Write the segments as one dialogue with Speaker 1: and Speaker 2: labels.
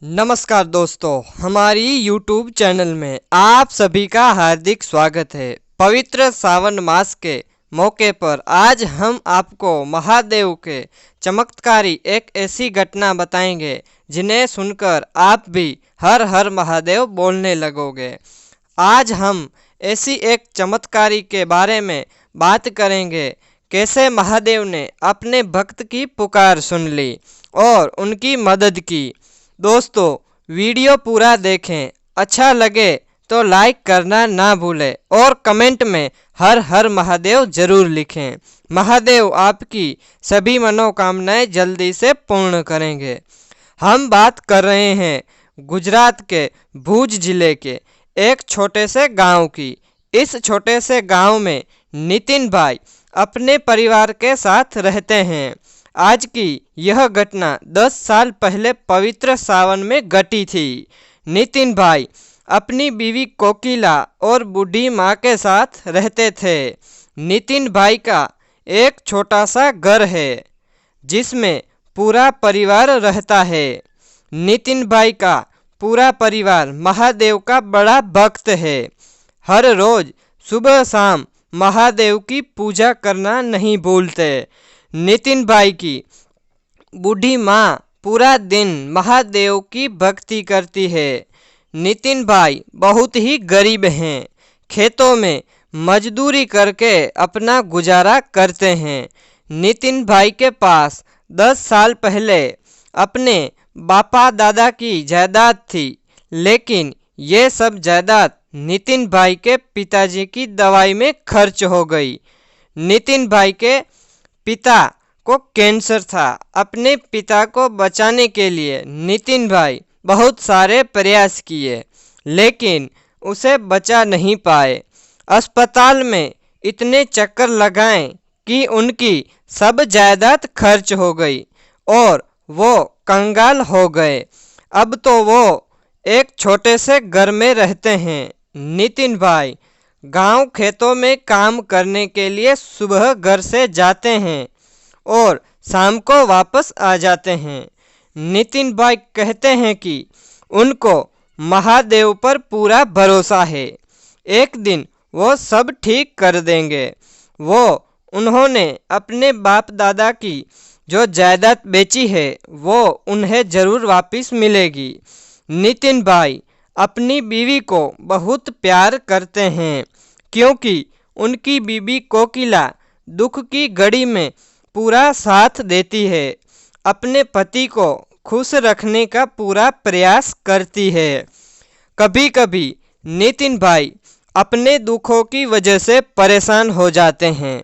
Speaker 1: नमस्कार दोस्तों, हमारी YouTube चैनल में आप सभी का हार्दिक स्वागत है। पवित्र सावन मास के मौके पर आज हम आपको महादेव के चमत्कारी एक ऐसी घटना बताएंगे जिन्हें सुनकर आप भी हर हर महादेव बोलने लगोगे। आज हम ऐसी एक चमत्कारी के बारे में बात करेंगे, कैसे महादेव ने अपने भक्त की पुकार सुन ली और उनकी मदद की। दोस्तों, वीडियो पूरा देखें, अच्छा लगे तो लाइक करना ना भूलें और कमेंट में हर हर महादेव जरूर लिखें। महादेव आपकी सभी मनोकामनाएं जल्दी से पूर्ण करेंगे। हम बात कर रहे हैं गुजरात के भुज जिले के एक छोटे से गांव की। इस छोटे से गांव में नितिन भाई अपने परिवार के साथ रहते हैं। आज की यह घटना 10 साल पहले पवित्र सावन में घटी थी। नितिन भाई अपनी बीवी कोकिला और बूढ़ी माँ के साथ रहते थे। नितिन भाई का एक छोटा सा घर है जिसमें पूरा परिवार रहता है। नितिन भाई का पूरा परिवार महादेव का बड़ा भक्त है। हर रोज सुबह शाम महादेव की पूजा करना नहीं भूलते। नितिन भाई की बूढ़ी माँ पूरा दिन महादेव की भक्ति करती है। नितिन भाई बहुत ही गरीब हैं, खेतों में मजदूरी करके अपना गुजारा करते हैं। नितिन भाई के पास 10 साल पहले अपने बापा दादा की जायदाद थी, लेकिन ये सब जायदाद नितिन भाई के पिताजी की दवाई में खर्च हो गई। नितिन भाई के पिता को कैंसर था। अपने पिता को बचाने के लिए नितिन भाई बहुत सारे प्रयास किए, लेकिन उसे बचा नहीं पाए। अस्पताल में इतने चक्कर लगाए कि उनकी सब जायदाद खर्च हो गई और वो कंगाल हो गए। अब तो वो एक छोटे से घर में रहते हैं। नितिन भाई गांव खेतों में काम करने के लिए सुबह घर से जाते हैं और शाम को वापस आ जाते हैं। नितिन भाई कहते हैं कि उनको महादेव पर पूरा भरोसा है, एक दिन वो सब ठीक कर देंगे। उन्होंने अपने बाप दादा की जो जायदाद बेची है वो उन्हें ज़रूर वापस मिलेगी। नितिन भाई अपनी बीवी को बहुत प्यार करते हैं, क्योंकि उनकी बीवी कोकिला दुख की घड़ी में पूरा साथ देती है, अपने पति को खुश रखने का पूरा प्रयास करती है। कभी कभी नितिन भाई अपने दुखों की वजह से परेशान हो जाते हैं,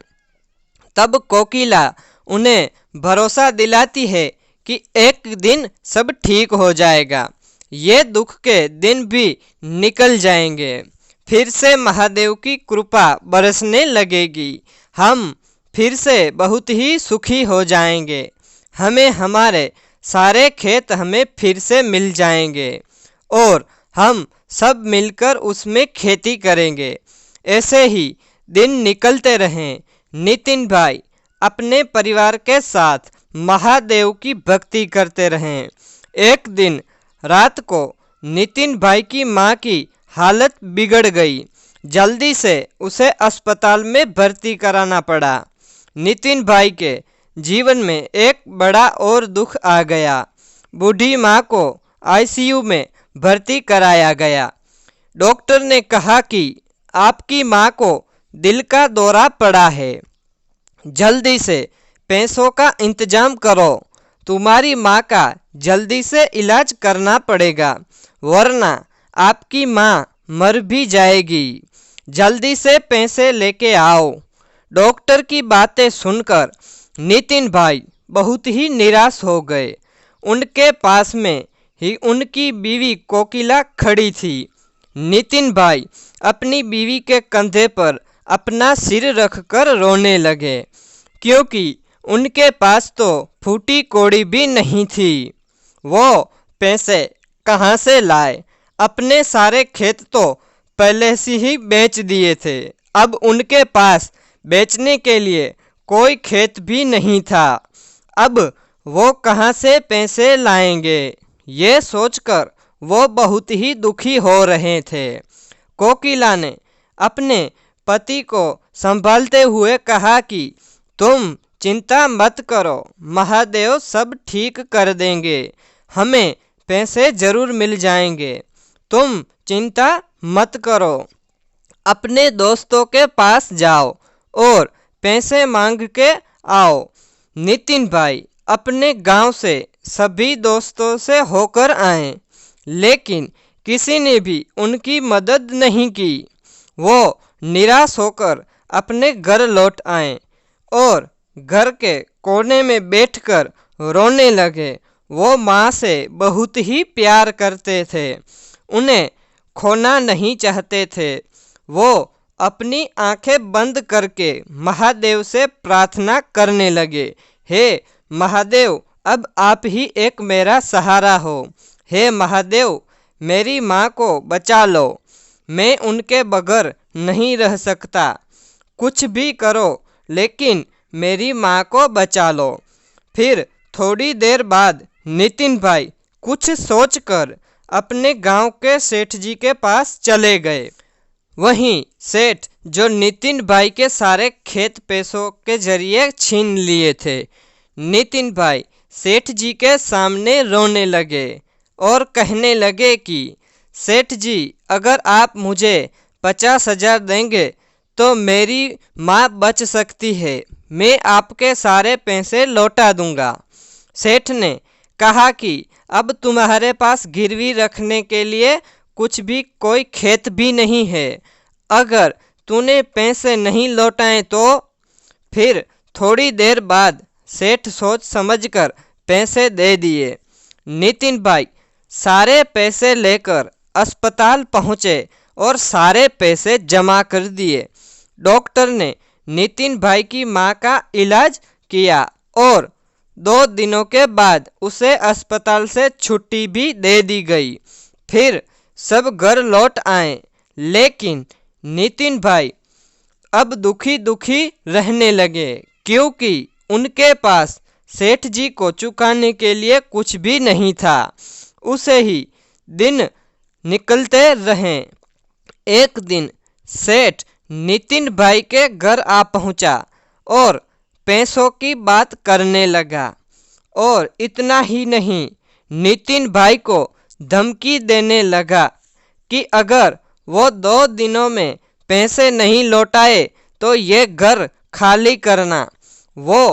Speaker 1: तब कोकिला उन्हें भरोसा दिलाती है कि एक दिन सब ठीक हो जाएगा, ये दुख के दिन भी निकल जाएंगे, फिर से महादेव की कृपा बरसने लगेगी, हम फिर से बहुत ही सुखी हो जाएंगे, हमें हमारे सारे खेत हमें फिर से मिल जाएंगे और हम सब मिलकर उसमें खेती करेंगे। ऐसे ही दिन निकलते रहें। नितिन भाई अपने परिवार के साथ महादेव की भक्ति करते रहें। एक दिन रात को नितिन भाई की माँ की हालत बिगड़ गई। जल्दी से उसे अस्पताल में भर्ती कराना पड़ा। नितिन भाई के जीवन में एक बड़ा और दुख आ गया। बूढ़ी माँ को आईसीयू में भर्ती कराया गया। डॉक्टर ने कहा कि आपकी माँ को दिल का दौरा पड़ा है, जल्दी से पैसों का इंतजाम करो, तुम्हारी माँ का जल्दी से इलाज करना पड़ेगा, वरना आपकी माँ मर भी जाएगी, जल्दी से पैसे लेके आओ। डॉक्टर की बातें सुनकर नितिन भाई बहुत ही निराश हो गए। उनके पास में ही उनकी बीवी कोकिला खड़ी थी। नितिन भाई अपनी बीवी के कंधे पर अपना सिर रखकर रोने लगे, क्योंकि उनके पास तो फूटी कौड़ी भी नहीं थी। वो पैसे कहाँ से लाए? अपने सारे खेत तो पहले से ही बेच दिए थे, अब उनके पास बेचने के लिए कोई खेत भी नहीं था। अब वो कहाँ से पैसे लाएंगे? ये सोचकर वो बहुत ही दुखी हो रहे थे। कोकिला ने अपने पति को संभालते हुए कहा कि तुम चिंता मत करो, महादेव सब ठीक कर देंगे, हमें पैसे जरूर मिल जाएंगे, तुम चिंता मत करो। अपने दोस्तों के पास जाओ और पैसे मांग के आओ। नितिन भाई अपने गांव से सभी दोस्तों से होकर आए, लेकिन किसी ने भी उनकी मदद नहीं की। वो निराश होकर अपने घर लौट आए और घर के कोने में बैठकर रोने लगे। वो माँ से बहुत ही प्यार करते थे, उन्हें खोना नहीं चाहते थे। वो अपनी आंखें बंद करके महादेव से प्रार्थना करने लगे, हे महादेव, अब आप ही एक मेरा सहारा हो। हे महादेव, मेरी माँ को बचा लो, मैं उनके बगैर नहीं रह सकता। कुछ भी करो, लेकिन मेरी माँ को बचा लो। फिर थोड़ी देर बाद नितिन भाई कुछ सोचकर अपने गांव के सेठ जी के पास चले गए। वहीं सेठ जो नितिन भाई के सारे खेत पैसों के जरिए छीन लिए थे, नितिन भाई सेठ जी के सामने रोने लगे और कहने लगे कि सेठ जी, अगर आप मुझे 50,000 देंगे तो मेरी माँ बच सकती है, मैं आपके सारे पैसे लौटा दूंगा। सेठ ने कहा कि अब तुम्हारे पास गिरवी रखने के लिए कुछ भी कोई खेत भी नहीं है, अगर तूने पैसे नहीं लौटाए तो। फिर थोड़ी देर बाद सेठ सोच समझकर पैसे दे दिए। नितिन भाई सारे पैसे लेकर अस्पताल पहुँचे और सारे पैसे जमा कर दिए। डॉक्टर ने नितिन भाई की मां का इलाज किया और 2 दिनों के बाद उसे अस्पताल से छुट्टी भी दे दी गई। फिर सब घर लौट आए, लेकिन नितिन भाई अब दुखी दुखी रहने लगे, क्योंकि उनके पास सेठ जी को चुकाने के लिए कुछ भी नहीं था। उसे ही दिन निकलते रहे। एक दिन सेठ नितिन भाई के घर आ पहुंचा और पैसों की बात करने लगा। और इतना ही नहीं, नितिन भाई को धमकी देने लगा कि अगर वो 2 दिनों में पैसे नहीं लौटाए तो ये घर खाली करना। वो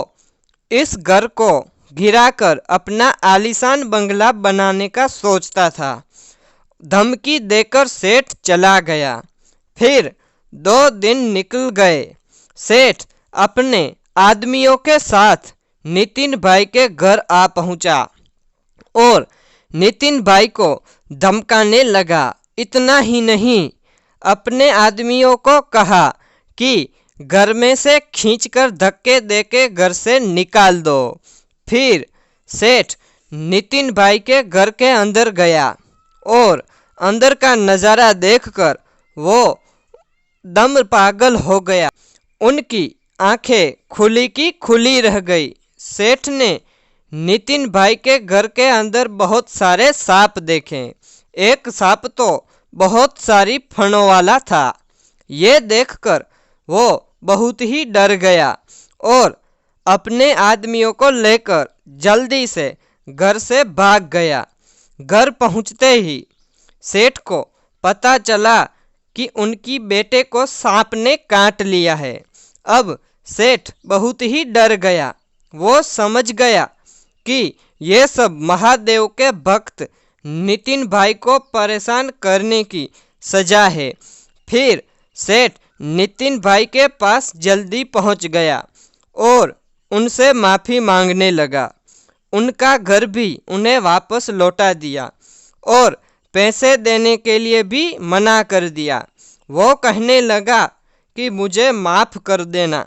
Speaker 1: इस घर को गिराकर अपना आलीशान बंगला बनाने का सोचता था। धमकी देकर सेठ चला गया। फिर 2 दिन निकल गए। सेठ अपने आदमियों के साथ नितिन भाई के घर आ पहुंचा और नितिन भाई को धमकाने लगा। इतना ही नहीं, अपने आदमियों को कहा कि घर में से खींचकर धक्के देके घर से निकाल दो। फिर सेठ नितिन भाई के घर के अंदर गया और अंदर का नज़ारा देखकर वो दम पागल हो गया। उनकी आंखें खुली की खुली रह गई। सेठ ने नितिन भाई के घर के अंदर बहुत सारे सांप देखे। एक सांप तो बहुत सारी फणों वाला था। ये देखकर वो बहुत ही डर गया और अपने आदमियों को लेकर जल्दी से घर से भाग गया। घर पहुंचते ही सेठ को पता चला कि उनकी बेटे को सांप ने काट लिया है। अब सेठ बहुत ही डर गया। वो समझ गया कि ये सब महादेव के भक्त नितिन भाई को परेशान करने की सजा है। फिर सेठ नितिन भाई के पास जल्दी पहुंच गया और उनसे माफ़ी मांगने लगा। उनका घर भी उन्हें वापस लौटा दिया और पैसे देने के लिए भी मना कर दिया। वो कहने लगा कि मुझे माफ़ कर देना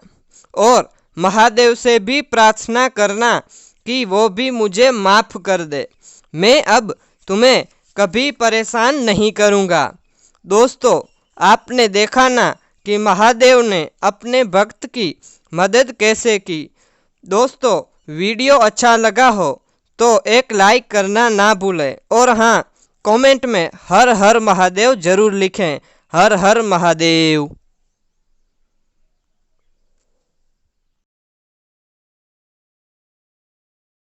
Speaker 1: और महादेव से भी प्रार्थना करना कि वो भी मुझे माफ़ कर दे। मैं अब तुम्हें कभी परेशान नहीं करूँगा। दोस्तों, आपने देखा ना कि महादेव ने अपने भक्त की मदद कैसे की। दोस्तों, वीडियो अच्छा लगा हो तो एक लाइक करना ना भूलें और हाँ, कमेंट में हर हर महादेव जरूर लिखें। हर हर महादेव।